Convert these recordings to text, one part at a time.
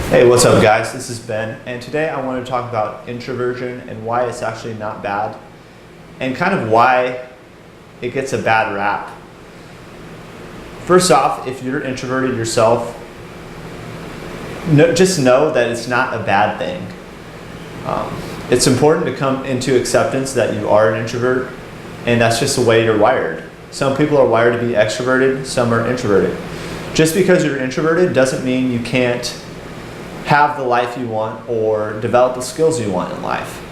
Hey, what's up guys? This is Ben, and today I want to talk about introversion and why it's actually not bad, and kind of why it gets a bad rap. First off, if you're introverted yourself, just know that it's not a bad thing. It's important to come into acceptance that you are an introvert, and that's just the way you're wired. Some people are wired to be extroverted, some are introverted. Just because you're introverted doesn't mean you can't have the life you want or develop the skills you want in life.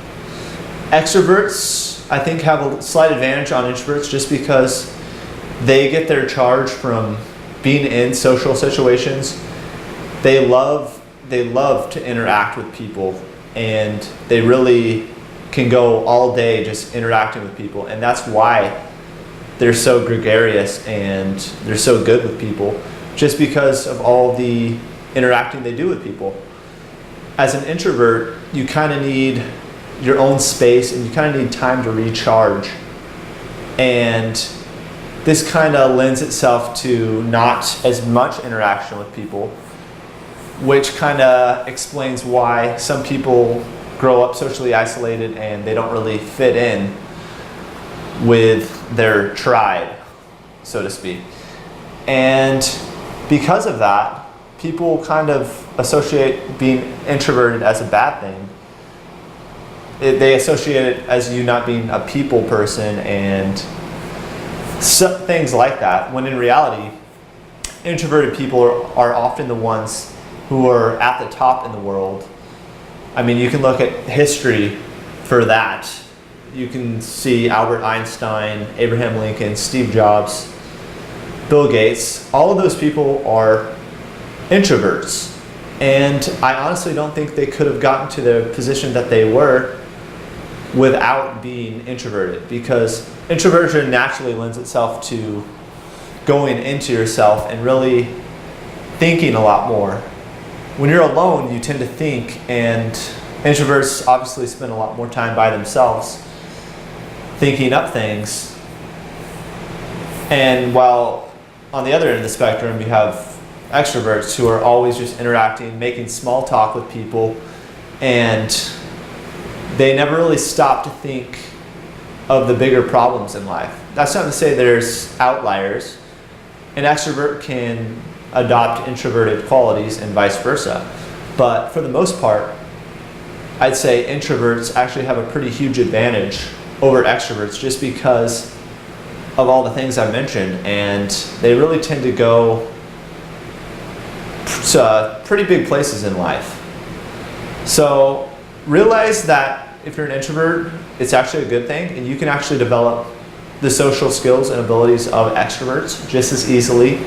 Extroverts, I think, have a slight advantage on introverts just because they get their charge from being in social situations. They love to interact with people, and they really can go all day just interacting with people, and that's why they're so gregarious and they're so good with people, just because of all the interacting they do with people. As an introvert, you kind of need your own space and you kind of need time to recharge. And this kind of lends itself to not as much interaction with people, which kind of explains why some people grow up socially isolated and they don't really fit in with their tribe, so to speak. And because of that, people kind of associate being introverted as a bad thing. They associate it as you not being a people person and things like that, when in reality, introverted people are often the ones who are at the top in the world. I mean, you can look at history for that. You can see Albert Einstein, Abraham Lincoln, Steve Jobs, Bill Gates. All of those people are introverts. And I honestly don't think they could have gotten to the position that they were without being introverted, because introversion naturally lends itself to going into yourself and really thinking a lot more. When you're alone, you tend to think, and introverts obviously spend a lot more time by themselves thinking up things. And while on the other end of the spectrum, you have extroverts who are always just interacting, making small talk with people, and they never really stop to think of the bigger problems in life. That's not to say there's outliers. An extrovert can adopt introverted qualities and vice versa. But for the most part, I'd say introverts actually have a pretty huge advantage over extroverts just because of all the things I mentioned, and they really tend to go to pretty big places in life. So realize that if you're an introvert, it's actually a good thing, and you can actually develop the social skills and abilities of extroverts just as easily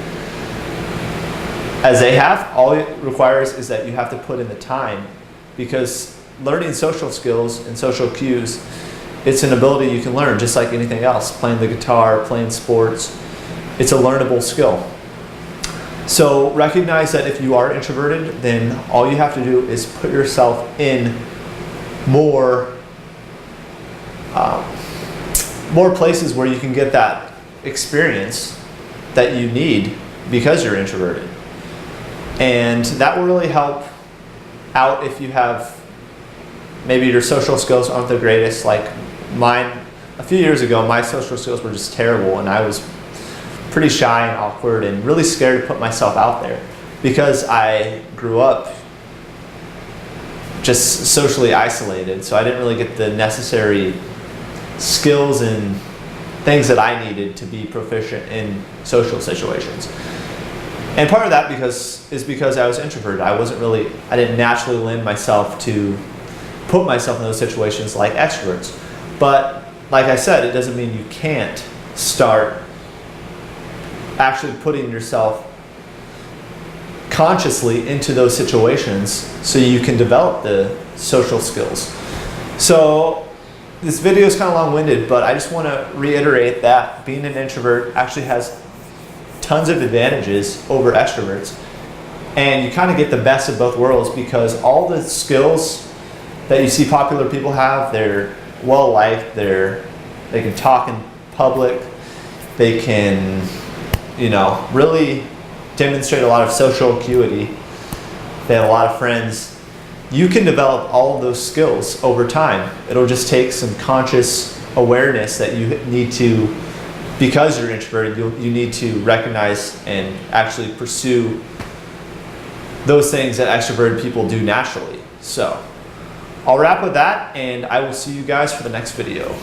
as they have. All it requires is that you have to put in the time, because learning social skills and social cues, it's an ability you can learn just like anything else. Playing the guitar, playing sports, it's a learnable skill. So recognize that if you are introverted, then all you have to do is put yourself in more places where you can get that experience that you need because you're introverted. And that will really help out if you have, maybe your social skills aren't the greatest. Like mine, a few years ago, my social skills were just terrible, and I was pretty shy and awkward and really scared to put myself out there because I grew up just socially isolated, so I didn't really get the necessary skills and things that I needed to be proficient in social situations. And part of that is because I was introverted. I didn't naturally lend myself to put myself in those situations like extroverts. But like I said, it doesn't mean you can't start actually putting yourself consciously into those situations so you can develop the social skills. So this video is kind of long-winded, but I just want to reiterate that being an introvert actually has tons of advantages over extroverts, and you kind of get the best of both worlds, because all the skills that you see popular people have, they're well liked, they can talk in public, they can really demonstrate a lot of social acuity. they had a lot of friends. You can develop all of those skills over time. It'll just take some conscious awareness that you need to, because you're introverted, you need to recognize and actually pursue those things that extroverted people do naturally. So I'll wrap with that, and I will see you guys for the next video.